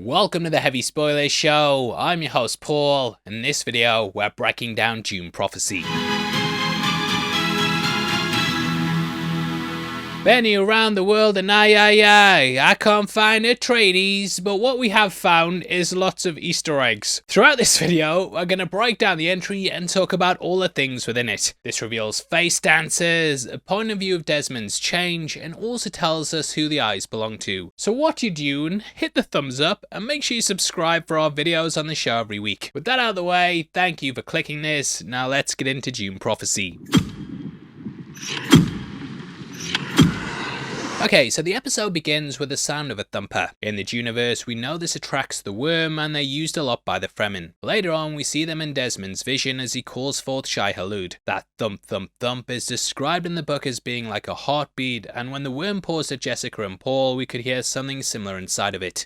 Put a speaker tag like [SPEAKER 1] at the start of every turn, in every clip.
[SPEAKER 1] Welcome to the Heavy Spoilers Show. I'm your host Paul, and in this video we're breaking down Dune Prophecy. Benny around the world and I can't find atreides, but what we have found is lots of Easter eggs. Throughout this video, we're going to break down the entry and talk about all the things within it. This reveals face dancers, a point of view of Desmond's change, and also tells us who the eyes belong to. So watch your Dune, hit the thumbs up, and make sure you subscribe for our videos on the show every week. With that out of the way, thank you for clicking this. Now let's get into Dune Prophecy. Okay, so the episode begins with the sound of a thumper. In the Duneverse, we know this attracts the worm and they're used a lot by the Fremen. Later on, we see them in Desmond's vision as he calls forth Shai Hulud. That thump thump thump is described in the book as being like a heartbeat, and when the worm paused at Jessica and Paul, we could hear something similar inside of it.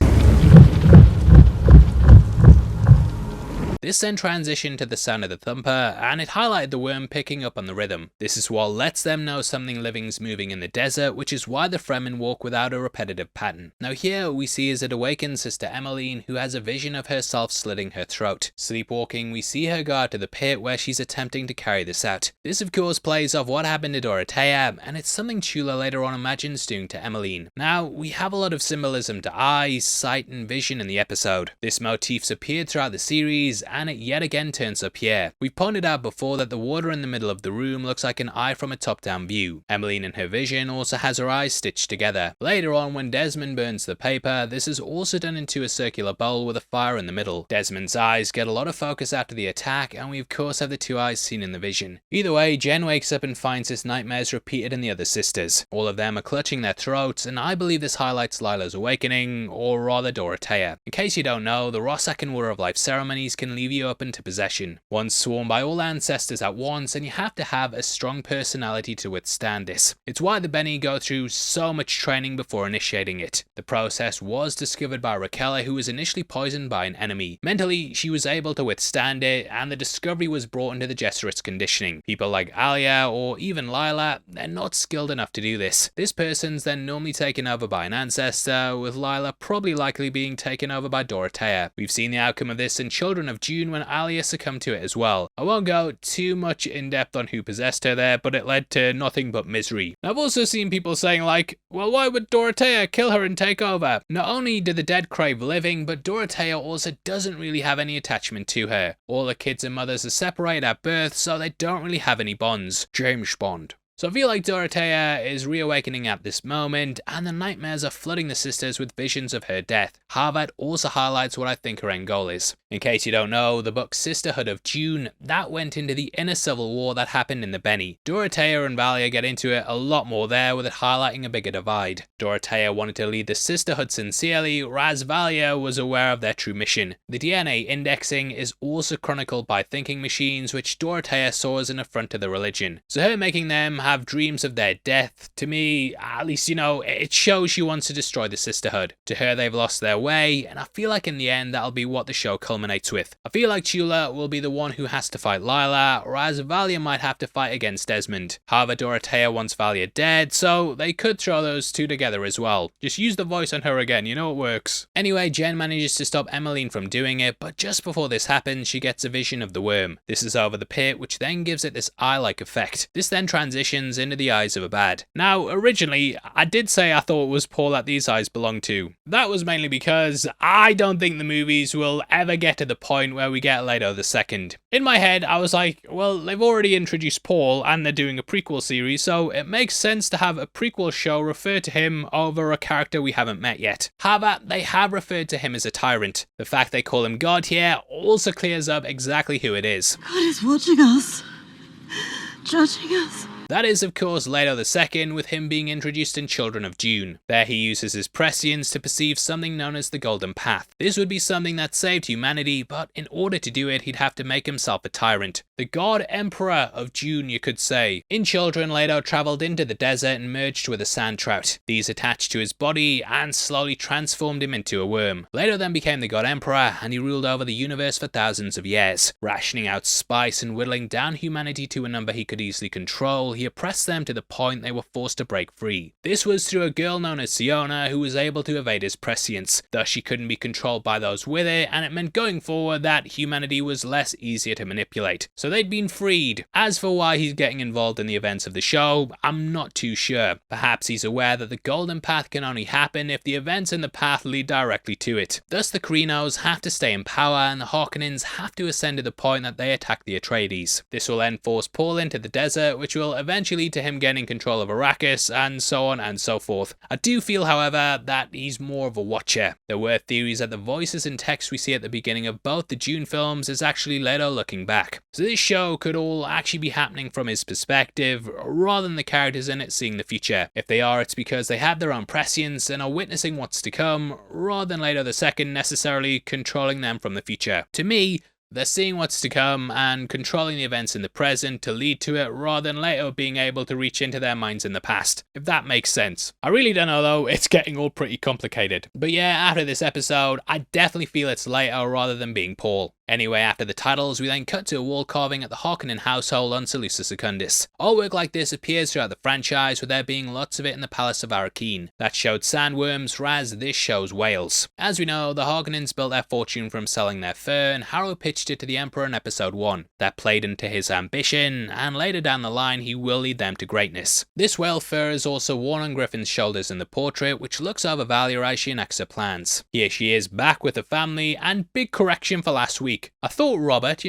[SPEAKER 1] This then transitioned to the sound of the thumper, and it highlighted the worm picking up on the rhythm. This is what lets them know something living's moving in the desert, which is why the Fremen walk without a repetitive pattern. Now here we see as it awakens Sister Emmeline, who has a vision of herself slitting her throat. Sleepwalking, we see her go out to the pit where she's attempting to carry this out. This of course plays off what happened to Dorothea, and it's something Chula later on imagines doing to Emmeline. Now we have a lot of symbolism to eyes, sight and vision in the episode. This motif's appeared throughout the series, and it yet again turns up here. We've pointed out before that the water in the middle of the room looks like an eye from a top-down view. Emmeline in her vision also has her eyes stitched together. Later on, when Desmond burns the paper, this is also done into a circular bowl with a fire in the middle. Desmond's eyes get a lot of focus after the attack, and we of course have the two eyes seen in the vision. Either way, Jen wakes up and finds his nightmares repeated in the other sisters. All of them are clutching their throats, and I believe this highlights Lila's awakening, or rather Dorothea. In case you don't know, the Rossack and Water of Life ceremonies can leave you up into possession. One's sworn by all ancestors at once, and you have to have a strong personality to withstand this. It's why the Bene go through so much training before initiating it. The process was discovered by Raquel, who was initially poisoned by an enemy. Mentally, she was able to withstand it, and the discovery was brought into the Gesserit's conditioning. People like Alia or even Lila, they're not skilled enough to do this. This person's then normally taken over by an ancestor, with Lila probably likely being taken over by Dorothea. We've seen the outcome of this in Children of Dune when Alia succumbed to it as well. I won't go too much in depth on who possessed her there, but it led to nothing but misery. I've also seen people saying like, well, why would Dorothea kill her and take over? Not only do the dead crave living, but Dorothea also doesn't really have any attachment to her. All the kids and mothers are separated at birth, so they don't really have any bonds. James Bond. So I feel like Dorothea is reawakening at this moment, and the nightmares are flooding the sisters with visions of her death. However, it also highlights what I think her end goal is. In case you don't know, the book Sisterhood of Dune, that went into the inner civil war that happened in the Bene. Dorothea and Valia get into it a lot more there, with it highlighting a bigger divide. Dorothea wanted to lead the Sisterhood sincerely, whereas Valia was aware of their true mission. The DNA indexing is also chronicled by thinking machines, which Dorothea saw as an affront to the religion. So her making them have dreams of their death, to me, at least, it shows she wants to destroy the Sisterhood. To her, they've lost their way, and I feel like in the end, that'll be what the show culminates with. I feel like Chula will be the one who has to fight Lila, whereas Valia might have to fight against Desmond. However, Dorothea wants Valia dead, so they could throw those two together as well. Just use the voice on her again, it works. Anyway, Jen manages to stop Emmeline from doing it, but just before this happens, she gets a vision of the worm. This is over the pit, which then gives it this eye-like effect. This then transitions into the eyes of a bad. Now, originally, I did say I thought it was Paul that these eyes belonged to. That was mainly because I don't think the movies will ever get to the point where we get Leto II. In my head, I was like, well, they've already introduced Paul and they're doing a prequel series, so it makes sense to have a prequel show refer to him over a character we haven't met yet. However, they have referred to him as a tyrant. The fact they call him God here also clears up exactly who it is.
[SPEAKER 2] God is watching us, judging us.
[SPEAKER 1] That is, of course, Leto II, with him being introduced in Children of Dune. There he uses his prescience to perceive something known as the Golden Path. This would be something that saved humanity, but in order to do it, he'd have to make himself a tyrant. The God Emperor of Dune, you could say. In Children, Leto travelled into the desert and merged with a sand trout. These attached to his body and slowly transformed him into a worm. Leto then became the God Emperor, and he ruled over the universe for thousands of years. Rationing out spice and whittling down humanity to a number he could easily control, he oppressed them to the point they were forced to break free. This was through a girl known as Siona who was able to evade his prescience, thus she couldn't be controlled by those with it, and it meant going forward that humanity was less easier to manipulate. So they'd been freed. As for why he's getting involved in the events of the show, I'm not too sure. Perhaps he's aware that the Golden Path can only happen if the events in the path lead directly to it. Thus the Krynos have to stay in power and the Harkonnens have to ascend to the point that they attack the Atreides. This will then force Paul into the desert, which will eventually lead to him gaining control of Arrakis, and so on and so forth. I do feel, however, that he's more of a watcher. There were theories that the voices and text we see at the beginning of both the Dune films is actually Leto looking back. So this show could all actually be happening from his perspective, rather than the characters in it seeing the future. If they are, it's because they have their own prescience and are witnessing what's to come, rather than Leto II necessarily controlling them from the future. To me, they're seeing what's to come and controlling the events in the present to lead to it, rather than Leto being able to reach into their minds in the past, if that makes sense. I really don't know though, it's getting all pretty complicated. But yeah, after this episode, I definitely feel it's Leto rather than being Paul. Anyway, after the titles, we then cut to a wall carving at the Harkonnen household on Seleucus Secundus. Artwork like this appears throughout the franchise, with there being lots of it in the Palace of Arrakeen. That showed sandworms, whereas this shows whales. As we know, the Harkonnens built their fortune from selling their fur, and Harrow pitched it to the Emperor in episode 1. That played into his ambition, and later down the line he will lead them to greatness. This whale fur is also worn on Griffin's shoulders in the portrait, which looks over Valia as she enacts her plans. Here she is back with the family, and big correction for last week. I thought Robert,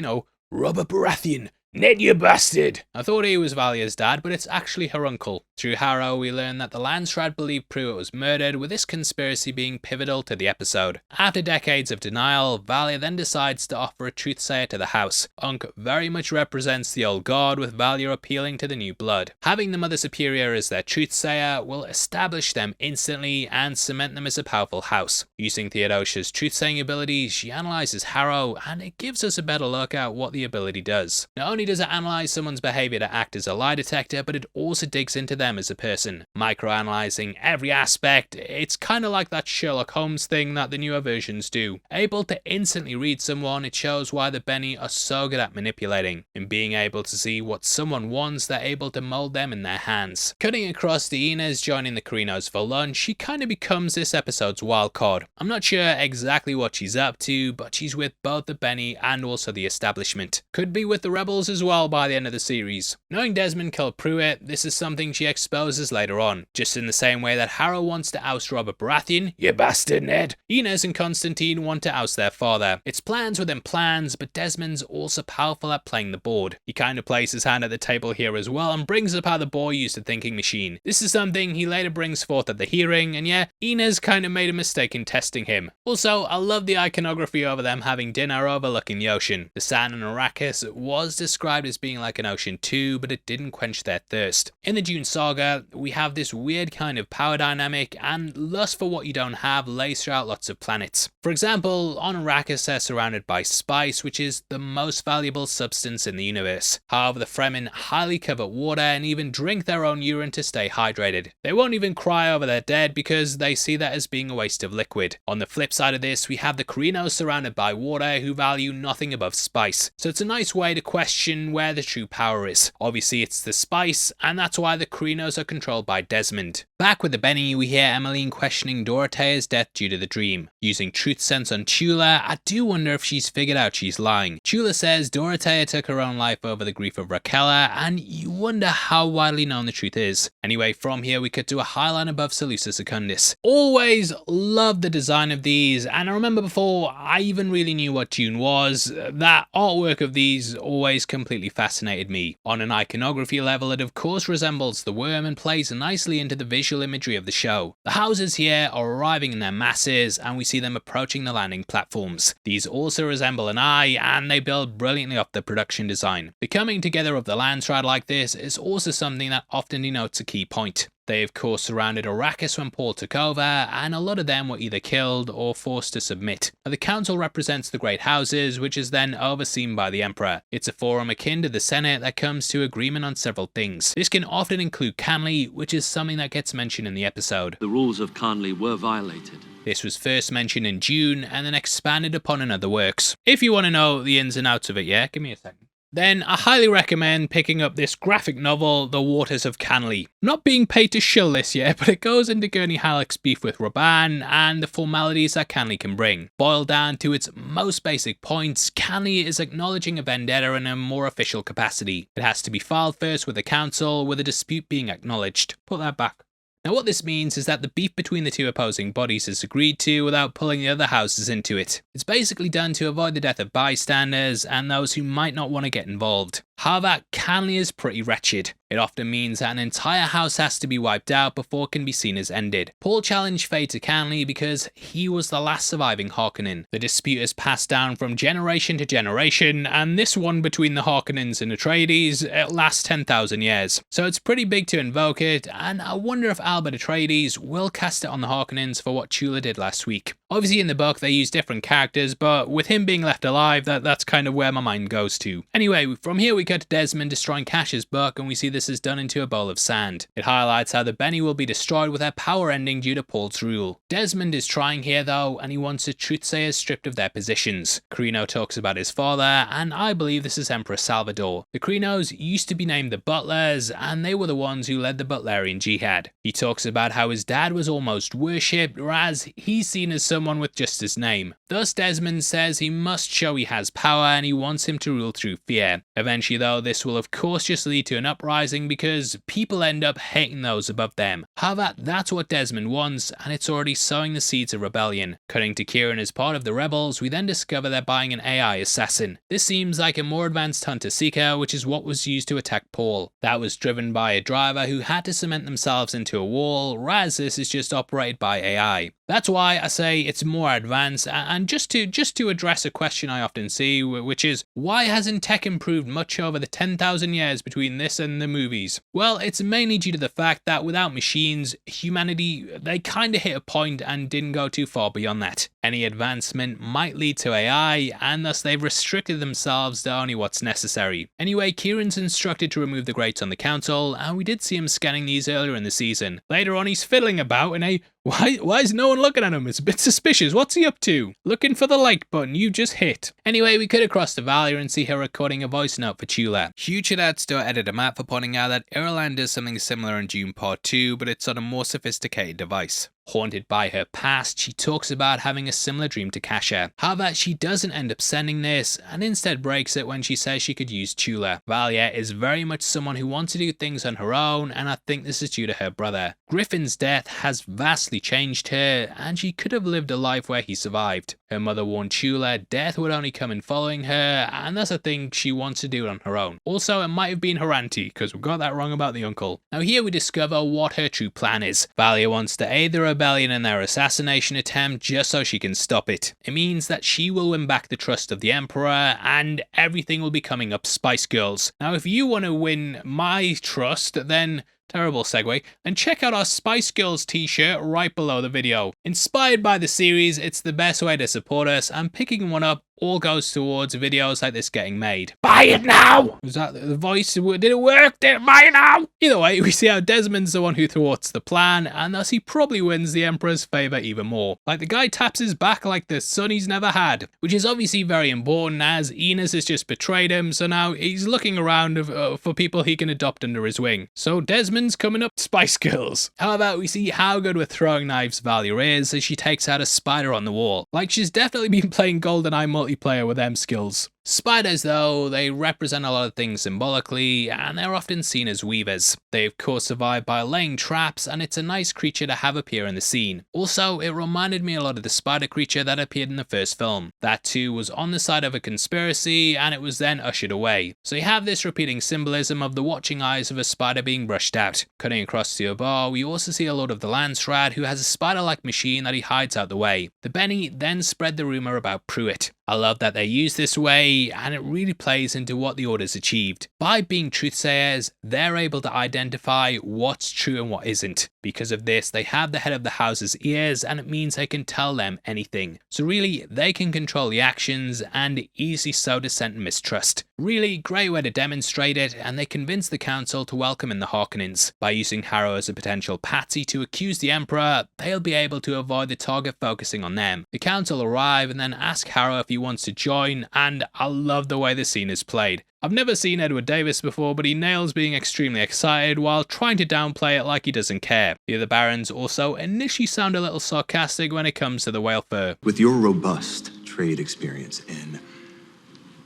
[SPEAKER 1] Robert Baratheon, Ned, you bastard! I thought he was Valia's dad, but it's actually her uncle. Through Harrow, we learn that the Landshard believed Pruitt was murdered, with this conspiracy being pivotal to the episode. After decades of denial, Valia then decides to offer a truthsayer to the house. Unk very much represents the old guard, with Valia appealing to the new blood. Having the Mother Superior as their truthsayer will establish them instantly and cement them as a powerful house. Using Theodosia's truth-saying abilities, she analyzes Harrow, and it gives us a better look at what the ability does. Not only does it analyze someone's behavior to act as a lie detector, but it also digs into them as a person, microanalyzing every aspect. It's kind of like that Sherlock Holmes thing that the newer versions do. Able to instantly read someone, it shows why the Bene are so good at manipulating. In being able to see what someone wants, they're able to mold them in their hands. Cutting across to Inez joining the Krynos for lunch, she kind of becomes this episode's wildcard. I'm not sure exactly what she's up to, but she's with both the Bene and also the establishment. Could be with the rebels as well by the end of the series. Knowing Desmond killed Pruitt, this is something she exposes later on. Just in the same way that Harrow wants to oust Robert Baratheon, you bastard Ned, Inez and Constantine want to oust their father. It's plans within plans, but Desmond's also powerful at playing the board. He kind of plays his hand at the table here as well and brings up how the boy used a thinking machine. This is something he later brings forth at the hearing, and yeah, Inez kind of made a mistake in testing him. Also, I love the iconography over them having dinner overlooking the ocean. The sand in Arrakis was described as being like an ocean too, but it didn't quench their thirst. In the Dune saga, we have this weird kind of power dynamic, and lust for what you don't have lays throughout lots of planets. For example, on Arrakis they're surrounded by spice, which is the most valuable substance in the universe. However, the Fremen highly covet water and even drink their own urine to stay hydrated. They won't even cry over their dead because they see that as being a waste of liquid. On the flip side of this, we have the Krynos surrounded by water who value nothing above spice. So it's a nice way to question where the true power is. Obviously it's the spice, and that's why the Krynos are controlled by Desmond. Back with the Bene, we hear Emmeline questioning Dorothea's death due to the dream. Using truth sense on Chula, I do wonder if she's figured out she's lying. Chula says Dorothea took her own life over the grief of Raquella, and you wonder how widely known the truth is. Anyway, from here we cut to a highline above Seleucus Secundus. Always loved the design of these, and I remember before I even really knew what Dune was, that artwork of these always completely fascinated me. On an iconography level, it of course resembles the worm and plays nicely into the visual imagery of the show. The houses here are arriving in their masses, and we see them approaching the landing platforms. These also resemble an eye, and they build brilliantly off the production design. The coming together of the Landshard like this is also something that often denotes a key point. They of course surrounded Arrakis when Paul took over, and a lot of them were either killed or forced to submit. The council represents the great houses, which is then overseen by the emperor. It's a forum akin to the Senate that comes to agreement on several things. This can often include Canley, which is something that gets mentioned in the episode.
[SPEAKER 3] The rules of Canley were violated.
[SPEAKER 1] This was first mentioned in Dune and then expanded upon in other works. If you want to know the ins and outs of it, yeah, give me a second. then I highly recommend picking up this graphic novel, The Waters of Canley. Not being paid to shill this yet, but it goes into Gurney Halleck's beef with Raban and the formalities that Canley can bring. Boiled down to its most basic points, Canley is acknowledging a vendetta in a more official capacity. It has to be filed first with the council, with a dispute being acknowledged. Put that back. Now what this means is that the beef between the two opposing bodies is agreed to without pulling the other houses into it. It's basically done to avoid the death of bystanders and those who might not want to get involved. However, Canley is pretty wretched. It often means that an entire house has to be wiped out before it can be seen as ended. Paul challenged Faye to Canley because he was the last surviving Harkonnen. The dispute is passed down from generation to generation, and this one between the Harkonnens and Atreides, it lasts 10,000 years. So it's pretty big to invoke it, and I wonder if Albert Atreides will cast it on the Harkonnens for what Chula did last week. Obviously in the book they use different characters, but with him being left alive, that's kind of where my mind goes to. Anyway, from here we cut to Desmond destroying Cash's book, and we see this is done into a bowl of sand. It highlights how the Bene will be destroyed with their power ending due to Paul's rule. Desmond is trying here though, and he wants the Truthsayers stripped of their positions. Carino talks about his father, and I believe this is Emperor Salvador. The Crinos used to be named the Butlers, and they were the ones who led the Butlerian Jihad. He talks about how his dad was almost worshipped, whereas he's seen as someone with just his name. Thus Desmond says he must show he has power, and he wants him to rule through fear. Eventually though, this will of course just lead to an uprising because people end up hating those above them. However, that's what Desmond wants, and it's already sowing the seeds of rebellion. Cutting to Kieran as part of the rebels, we then discover they're buying an AI assassin. This seems like a more advanced hunter-seeker, which is what was used to attack Paul. That was driven by a driver who had to cement themselves into a wall, whereas this is just operated by AI. That's why I say it's more advanced, and just to address a question I often see, which is, why hasn't tech improved much over the 10,000 years between this and the movies? Well, it's mainly due to the fact that without machines, humanity, they kinda hit a point and didn't go too far beyond that. Any advancement might lead to AI, and thus they've restricted themselves to only what's necessary. Anyway, Kieran's instructed to remove the grates on the council, and we did see him scanning these earlier in the season. Later on, he's fiddling about in a why is no one looking at him? It's a bit suspicious. What's he up to? Looking for the like button you just hit. Anyway, we cut across to Valia and see her recording a voice note for Chula. Huge shoutouts to Editor Matt for pointing out that Irulan does something similar in Dune Part 2, but it's on a more sophisticated device. Haunted by her past, she talks about having a similar dream to Kasha. However, she doesn't end up sending this, and instead breaks it when she says she could use Chula. Valia is very much someone who wants to do things on her own, and I think this is due to her brother. Griffin's death has vastly changed her, and she could have lived a life where he survived. Her mother warned Chula death would only come in following her, and that's a thing she wants to do on her own. Also, it might have been her auntie, because we got that wrong about the uncle. Now here we discover what her true plan is. Valia wants to aid the rebellion in their assassination attempt just so she can stop it. It means that she will win back the trust of the Emperor, and everything will be coming up Spice Girls. Now if you want to win my trust, then terrible segue, and check out our Spice Girls t-shirt right below the video. Inspired by the series, it's the best way to support us, and picking one up all goes towards videos like this getting made. Buy it now! Was that the voice? Did it work? Did it buy it now? Either way, we see how Desmond's the one who thwarts the plan, and thus he probably wins the Emperor's favour even more. Like the guy taps his back like the son he's never had, which is obviously very important as Enos has just betrayed him, so now he's looking around for people he can adopt under his wing. So Desmond's coming up Spice Girls. However, we see how good with throwing knives Valia is as she takes out a spider on the wall. Like she's definitely been playing GoldenEye multiplayer with them skills. Spiders, though, they represent a lot of things symbolically, and they're often seen as weavers. They of course survive by laying traps, and it's a nice creature to have appear in the scene. Also, it reminded me a lot of the spider creature that appeared in the first film. That too was on the side of a conspiracy, and it was then ushered away. So you have this repeating symbolism of the watching eyes of a spider being brushed out. Cutting across to a bar, we also see a Lord of the Landsrad who has a spider-like machine that he hides out the way. The Bene then spread the rumour about Pruitt. I love that they're used this way, and it really plays into what the Order's achieved. By being truthsayers, they're able to identify what's true and what isn't. Because of this, they have the head of the house's ears, and it means they can tell them anything. So really, they can control the actions and easily sow dissent and mistrust. Really great way to demonstrate it, and they convince the council to welcome in the Harkonnens. By using Harrow as a potential patsy to accuse the Emperor, they'll be able to avoid the target focusing on them. The council arrive and then ask Harrow if he wants to join, and I love the way the scene is played. I've never seen Edward Davis before, but he nails being extremely excited while trying to downplay it like he doesn't care. The other barons also initially sound a little sarcastic when it comes to the whale fur.
[SPEAKER 4] With your robust trade experience in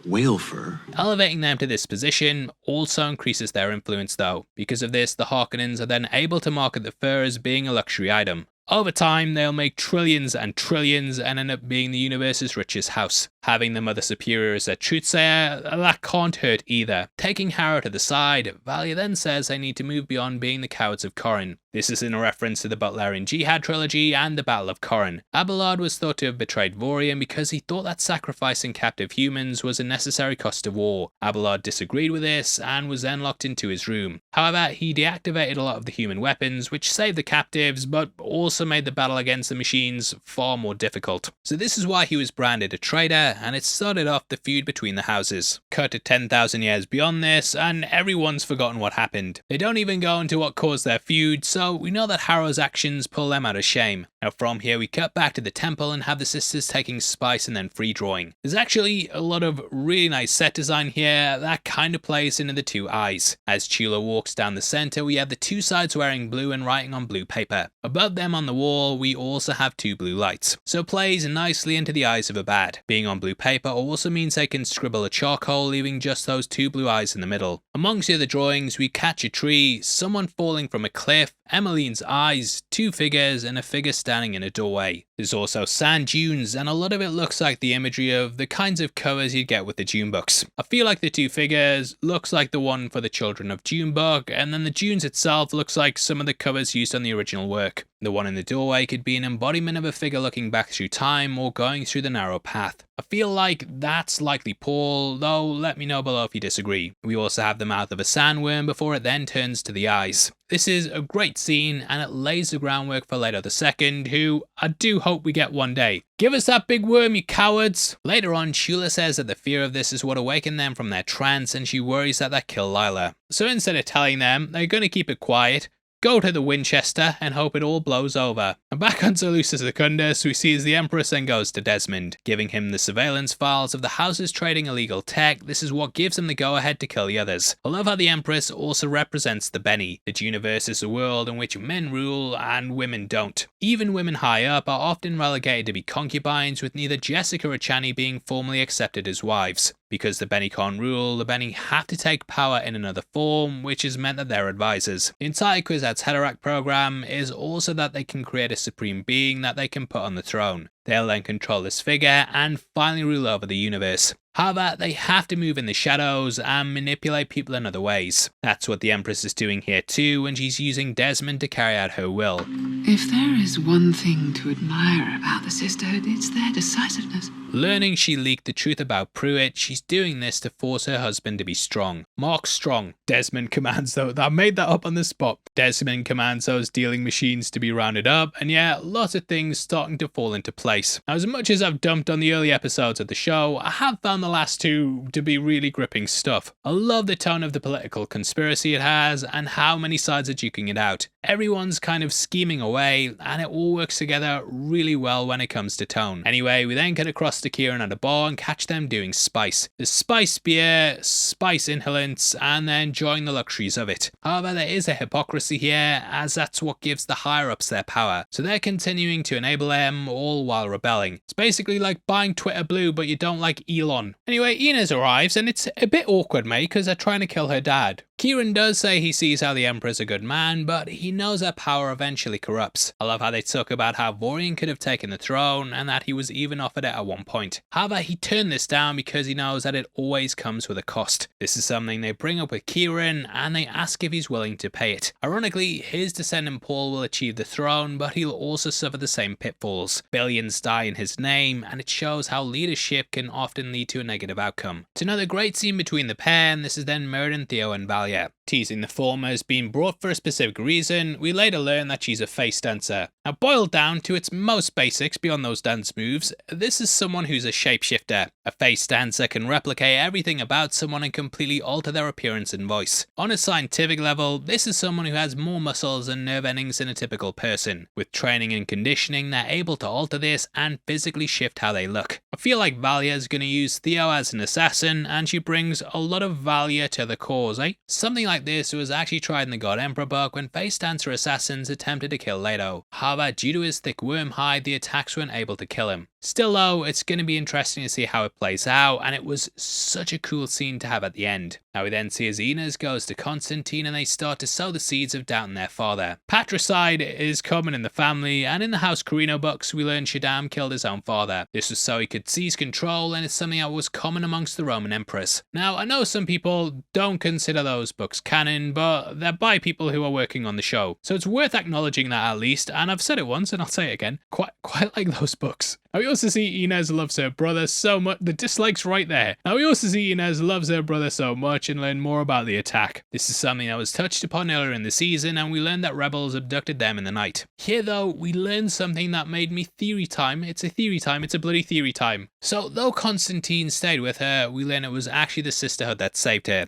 [SPEAKER 4] whale fur,
[SPEAKER 1] elevating them to this position also increases their influence though. Because of this, the Harkonnens are then able to market the fur as being a luxury item. Over time, they'll make trillions and trillions and end up being the universe's richest house. Having the Mother Superior as their truthsayer, that can't hurt either. Taking Harrow to the side, Valia then says they need to move beyond being the cowards of Corrin. This is in a reference to the Butlerian Jihad trilogy and the Battle of Corrin. Abelard was thought to have betrayed Vorian because he thought that sacrificing captive humans was a necessary cost of war. Abelard disagreed with this and was then locked into his room. However, he deactivated a lot of the human weapons, which saved the captives, but also made the battle against the machines far more difficult. So this is why he was branded a traitor, and it started off the feud between the houses. Cut to 10,000 years beyond this, and everyone's forgotten what happened. They don't even go into what caused their feud, so we know that Harrow's actions pull them out of shame. Now from here we cut back to the temple and have the sisters taking spice and then free drawing. There's actually a lot of really nice set design here that kind of plays into the two eyes. As Chula walks down the center, we have the two sides wearing blue and writing on blue paper. Above them on the wall, we also have two blue lights, so plays nicely into the eyes of a bat. Being on blue paper also means they can scribble a charcoal, leaving just those two blue eyes in the middle. Amongst the other drawings, we catch a tree, someone falling from a cliff, Emmeline's eyes, two figures, and a figure standing in a doorway. There's also sand dunes, and a lot of it looks like the imagery of the kinds of covers you'd get with the Dune books. I feel like the two figures looks like the one for the Children of Dune book, and then the dunes itself looks like some of the covers used on the original work. The one in the doorway could be an embodiment of a figure looking back through time or going through the narrow path. I feel like that's likely Paul, though let me know below if you disagree. We also have the mouth of a sandworm before it then turns to the eyes. This is a great scene, and it lays the groundwork for Leto II, who I do hope we get one day. Give us that big worm, you cowards! Later on, Shula says that the fear of this is what awakened them from their trance, and she worries that kill Lila. So instead of telling them, they're going to keep it quiet, go to the Winchester and hope it all blows over. And back on Seleucus Secundus, we see as the Empress then goes to Desmond, giving him the surveillance files of the houses trading illegal tech. This is what gives them the go-ahead to kill the others. I love how the Empress also represents the Bene. The universe is a world in which men rule and women don't. Even women high up are often relegated to be concubines, with neither Jessica or Chani being formally accepted as wives. Because the Bene can't rule, the Bene have to take power in another form, which has meant that they're advisors. The entire Kwisatz Haderach program is also that they can create a supreme being that they can put on the throne. They'll then control this figure and finally rule over the universe. However, they have to move in the shadows and manipulate people in other ways. That's what the Empress is doing here too, and she's using Desmond to carry out her will.
[SPEAKER 2] If there is one thing to admire about the sisterhood, it's their decisiveness.
[SPEAKER 1] Learning she leaked the truth about Pruitt, she's doing this to force her husband to be strong. Mark strong. Desmond commands those. I made that up on the spot. Desmond commands those dealing machines to be rounded up, and yeah, lots of things starting to fall into place. Now, as much as I've dumped on the early episodes of the show, I have found the last two to be really gripping stuff. I love the tone of the political conspiracy it has and how many sides are duking it out. Everyone's kind of scheming away, and it all works together really well when it comes to tone. Anyway, we then get across to Kieran at a bar and catch them doing spice. There's spice beer, spice inhalants, and then enjoying the luxuries of it. However, there is a hypocrisy here, as that's what gives the higher-ups their power. So they're continuing to enable them, all while rebelling. It's basically like buying Twitter Blue, but you don't like Elon. Anyway, Inez arrives, and it's a bit awkward, mate, because they're trying to kill her dad. Kieran does say he sees how the Emperor's a good man, but he knows that power eventually corrupts. I love how they talk about how Vorian could have taken the throne, and that he was even offered it at one point. However, he turned this down because he knows that it always comes with a cost. This is something they bring up with Kieran, and they ask if he's willing to pay it. Ironically, his descendant Paul will achieve the throne, but he'll also suffer the same pitfalls. Billions die in his name, and it shows how leadership can often lead to a negative outcome. It's another great scene between the pair, and this is then mirrored in Theo and Valia. Teasing the former as being brought for a specific reason, we later learn that she's a face dancer. Now, boiled down to its most basics beyond those dance moves, this is someone who's a shapeshifter. A face dancer can replicate everything about someone and completely alter their appearance and voice. On a scientific level, this is someone who has more muscles and nerve endings than a typical person. With training and conditioning, they're able to alter this and physically shift how they look. I feel like Valia is going to use Theo as an assassin, and she brings a lot of value to the cause, eh? Something like this was actually tried in the God Emperor book when face dancer assassins attempted to kill Leto. However, due to his thick worm hide, the attacks weren't able to kill him. Still though, it's going to be interesting to see how it plays out, and it was such a cool scene to have at the end. Now we then see as Inez goes to Constantine and they start to sow the seeds of doubt in their father. Patricide is common in the family, and in the House Carino books we learn Shaddam killed his own father. This was so he could seize control, and it's something that was common amongst the Roman emperors. Now I know some people don't consider those books canon, but they're by people who are working on the show, so it's worth acknowledging that at least, and I've said it once and I'll say it again, quite like those books. Now we also see Inez loves her brother so much, the dislikes right there. Now we also see Inez loves her brother so much and learn more about the attack. This is something that was touched upon earlier in the season, and we learned that rebels abducted them in the night. Here though, we learned something that made me theory time. It's a theory time, it's a bloody theory time. So though Constantine stayed with her, we learn it was actually the Sisterhood that saved her.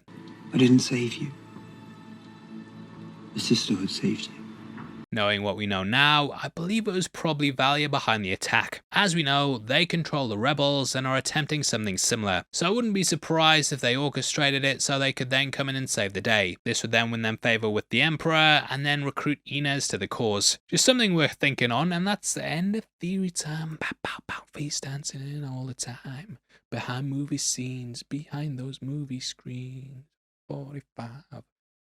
[SPEAKER 5] I didn't save you. The Sisterhood saved you.
[SPEAKER 1] Knowing what we know now, I believe it was probably Valia behind the attack. As we know, they control the rebels and are attempting something similar, so I wouldn't be surprised if they orchestrated it so they could then come in and save the day. This would then win them favour with the Emperor and then recruit Inez to the cause. Just something worth thinking on, and that's the end of theory time. Pow, pow, pow, face dancing all the time. Behind movie scenes, behind those movie screens. 45,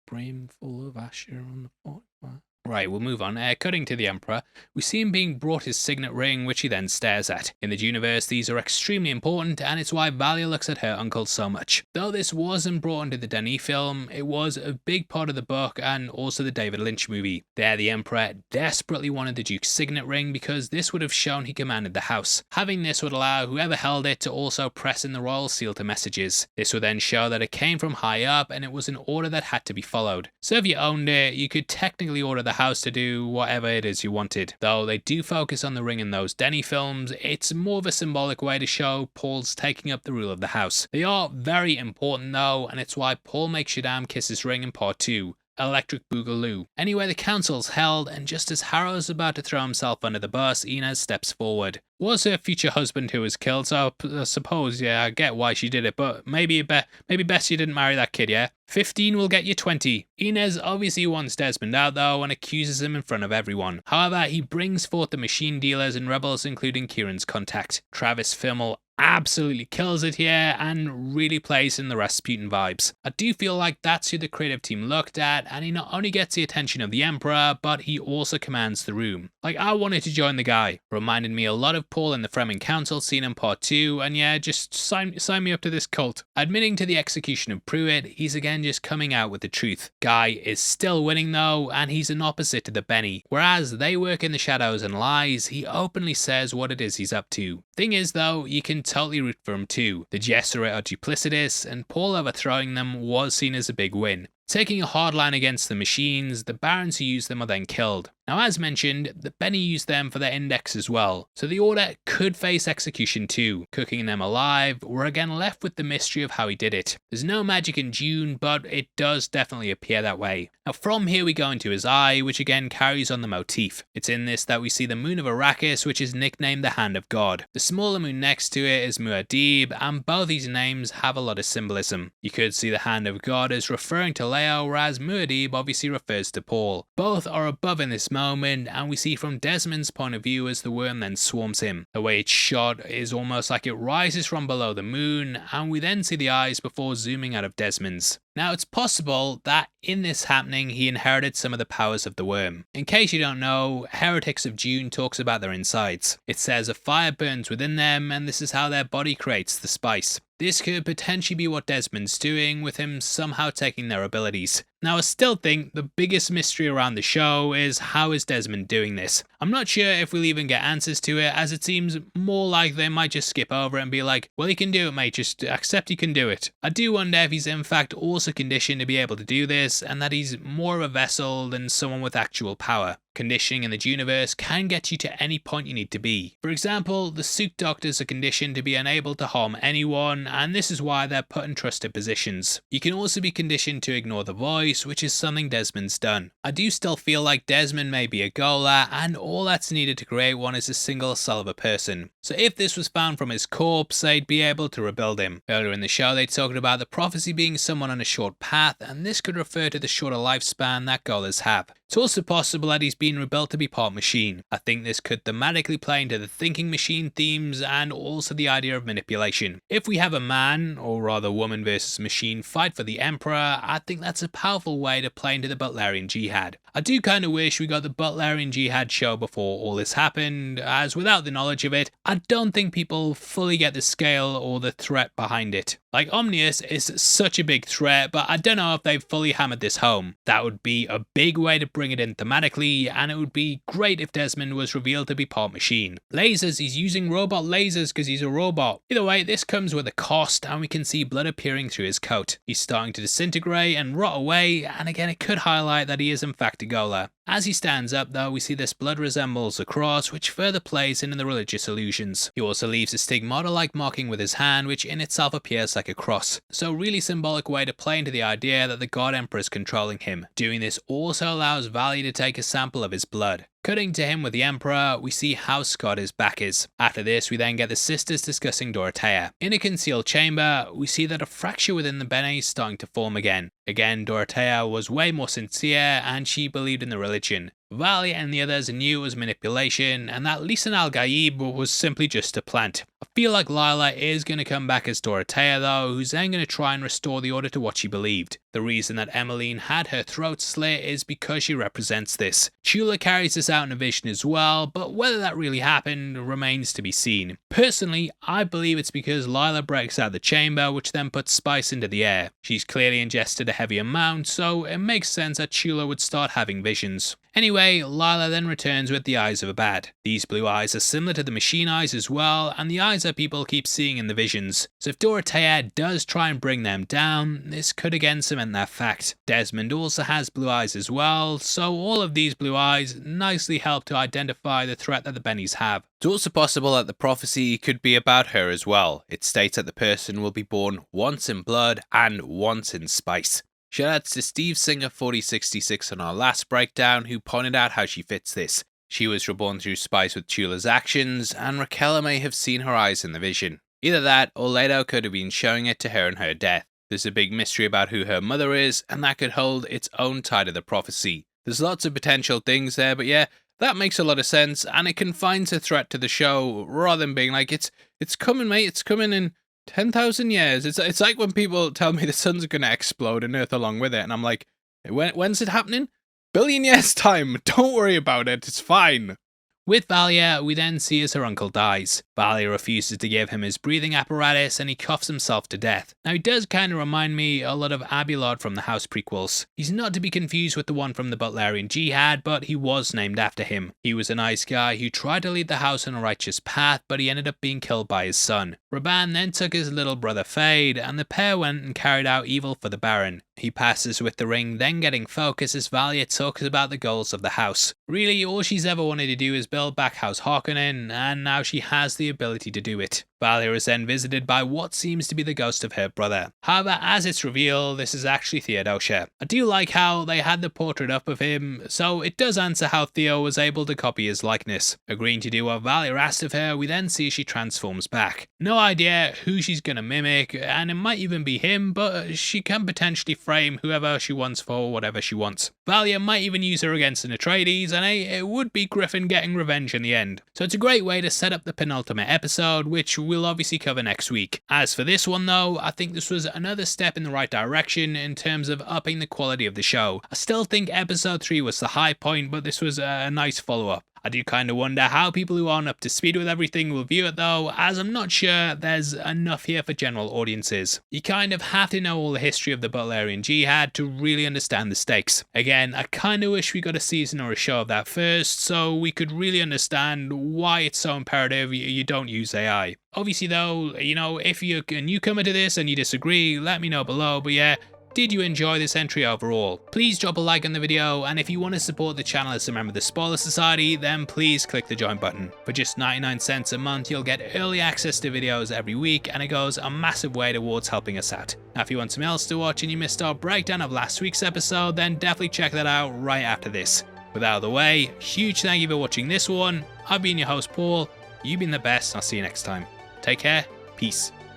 [SPEAKER 1] brim full of Asher on the 45. Right, we'll move on. Cutting to the Emperor, we see him being brought his signet ring, which he then stares at. In the universe, these are extremely important, and it's why Valia looks at her uncle so much. Though this wasn't brought into the Denis film, it was a big part of the book and also the David Lynch movie. There, the Emperor desperately wanted the Duke's signet ring because this would have shown he commanded the house. Having this would allow whoever held it to also press in the royal seal to messages. This would then show that it came from high up and it was an order that had to be followed. So if you owned it, you could technically order the house to do whatever it is you wanted. Though they do focus on the ring in those Denis films, it's more of a symbolic way to show Paul's taking up the rule of the house. They are very important though, and it's why Paul makes Shaddam kiss his ring in part 2. Electric Boogaloo. Anyway, the council's held, and just as Harrow's about to throw himself under the bus, Inez steps forward. Was her future husband who was killed, so I suppose, yeah, I get why she did it, but maybe best you didn't marry that kid, yeah? 15 will get you 20. Inez obviously wants Desmond out though and accuses him in front of everyone. However, he brings forth the machine dealers and rebels, including Kieran's contact. Travis Fimmel absolutely kills it here and really plays in the Rasputin vibes. I do feel like that's who the creative team looked at, and he not only gets the attention of the Emperor, but he also commands the room. Like, I wanted to join the guy. Reminded me a lot of Paul in the Fremen Council scene in part 2, and yeah, just sign me up to this cult. Admitting to the execution of Pruitt, he's again just coming out with the truth. Guy is still winning though, and he's an opposite to the Bene. Whereas they work in the shadows and lies, he openly says what it is he's up to. Thing is though, you can totally root for him too. The Gesserit are duplicitous, and Paul overthrowing them was seen as a big win. Taking a hard line against the machines, the barons who use them are then killed. Now, as mentioned, the Bene use them for their index as well, so the Order could face execution too. Cooking them alive, we're again left with the mystery of how he did it. There's no magic in Dune, but it does definitely appear that way. Now, from here we go into his eye, which again carries on the motif. It's in this that we see the moon of Arrakis, which is nicknamed the Hand of God. The smaller moon next to it is Muad'Dib, and both these names have a lot of symbolism. You could see the Hand of God as referring to Leto, whereas Muad'Dib obviously refers to Paul. Both are above in this moment, and we see from Desmond's point of view as the worm then swarms him. The way it's shot is almost like it rises from below the moon, and we then see the eyes before zooming out of Desmond's. Now, it's possible that in this happening he inherited some of the powers of the worm. In case you don't know, Heretics of Dune talks about their insides. It says a fire burns within them, and this is how their body creates the spice. This could potentially be what Desmond's doing, with him somehow taking their abilities. Now I still think the biggest mystery around the show is how is Desmond doing this? I'm not sure if we'll even get answers to it, as it seems more like they might just skip over it and be like, well, you can do it, mate, just accept you can do it. I do wonder if he's in fact also conditioned to be able to do this, and that he's more of a vessel than someone with actual power. Conditioning in the Duneverse can get you to any point you need to be. For example, the suit doctors are conditioned to be unable to harm anyone, and this is why they're put in trusted positions. You can also be conditioned to ignore the voice, which is something Desmond's done. I do still feel like Desmond may be a Gola, and all that's needed to create one is a single cell of a person. So if this was found from his corpse, they'd be able to rebuild him. Earlier in the show, they talked about the prophecy being someone on a short path, and this could refer to the shorter lifespan that Golas have. It's also possible that he's been rebuilt to be part machine. I think this could thematically play into the thinking machine themes and also the idea of manipulation. If we have a man, or rather woman versus machine, fight for the Emperor, I think that's a powerful way to play into the Butlerian Jihad. I do kind of wish we got the Butlerian Jihad show before all this happened, as without the knowledge of it, I don't think people fully get the scale or the threat behind it. Like, Omnius is such a big threat, but I don't know if they've fully hammered this home. That would be a big way to bring it in thematically, and it would be great if Desmond was revealed to be part machine. Lasers, he's using robot lasers because he's a robot. Either way, this comes with a cost, and we can see blood appearing through his coat. He's starting to disintegrate and rot away, and again it could highlight that he is in fact a Gola. As he stands up though, we see this blood resembles a cross, which further plays into the religious illusions. He also leaves a stigmata-like marking with his hand, which in itself appears like a cross. So really symbolic way to play into the idea that the God Emperor is controlling him. Doing this also allows Valia to take a sample of his blood. Cutting to him with the Emperor, we see how Scott his back is. After this, we then get the sisters discussing Dorothea. In a concealed chamber, we see that a fracture within the Bene is starting to form again. Again, Dorothea was way more sincere and she believed in the religion. Valia and the others knew it was manipulation, and that Lisan al-Gaib was simply just a plant. I feel like Lila is going to come back as Dorothea though, who's then going to try and restore the order to what she believed. The reason that Emmeline had her throat slit is because she represents this. Chula carries this out in a vision as well, but whether that really happened remains to be seen. Personally, I believe it's because Lila breaks out the chamber, which then puts spice into the air. She's clearly ingested a heavy amount, so it makes sense that Chula would start having visions. Anyway, Lila then returns with the eyes of a bat. These blue eyes are similar to the machine eyes as well, and the eyes that people keep seeing in the visions. So if Dorothea does try and bring them down, this could again cement that fact. Desmond also has blue eyes as well, so all of these blue eyes nicely help to identify the threat that the Bennies have. It's also possible that the prophecy could be about her as well. It states that the person will be born once in blood and once in spice. Shoutouts to Steve Singer 4066 on our last breakdown, who pointed out how she fits this. She was reborn through spice with Chula's actions, and Raquel may have seen her eyes in the vision. Either that, or Leto could have been showing it to her in her death. There's a big mystery about who her mother is, and that could hold its own tie to the prophecy. There's lots of potential things there, but yeah, that makes a lot of sense, and it confines a threat to the show, rather than being like, it's coming, mate, it's coming in 10,000 years. It's like when people tell me the sun's going to explode and Earth along with it, and I'm like, when's it happening? Billion years time, don't worry about it, it's fine. With Valia, we then see as her uncle dies. Valia refuses to give him his breathing apparatus and he coughs himself to death. Now he does kind of remind me a lot of Abelard from the House prequels. He's not to be confused with the one from the Butlerian Jihad, but he was named after him. He was a nice guy who tried to lead the house on a righteous path, but he ended up being killed by his son. Raban then took his little brother Fade, and the pair went and carried out evil for the Baron. He passes with the ring, then getting focus as Valia talks about the goals of the house. Really, all she's ever wanted to do is build back House Harkonnen, and now she has the ability to do it. Valia is then visited by what seems to be the ghost of her brother. However, as it's revealed, this is actually Theodosia. I do like how they had the portrait up of him, so it does answer how Theo was able to copy his likeness. Agreeing to do what Valia asked of her, we then see she transforms back. No idea who she's gonna mimic, and it might even be him, but she can potentially frame whoever she wants for whatever she wants. Valia might even use her against an Atreides, and it would be Griffin getting revenge in the end. So it's a great way to set up the penultimate episode, which we'll obviously cover next week. As for this one though, I think this was another step in the right direction in terms of upping the quality of the show. I still think episode 3 was the high point, but this was a nice follow-up. I do kind of wonder how people who aren't up to speed with everything will view it though, as I'm not sure there's enough here for general audiences. You kind of have to know all the history of the Butlerian Jihad to really understand the stakes. Again, I kind of wish we got a season or a show of that first, so we could really understand why it's so imperative you don't use AI. Obviously though, you know, if you're a newcomer to this and you disagree, let me know below, but yeah, did you enjoy this entry overall? Please drop a like on the video, and if you want to support the channel as a member of the Spoiler Society, then please click the join button. For just 99 cents a month, you'll get early access to videos every week, and it goes a massive way towards helping us out. Now if you want something else to watch and you missed our breakdown of last week's episode, then definitely check that out right after this. With that out of the way, huge thank you for watching this one. I've been your host Paul, you've been the best, and I'll see you next time. Take care, peace.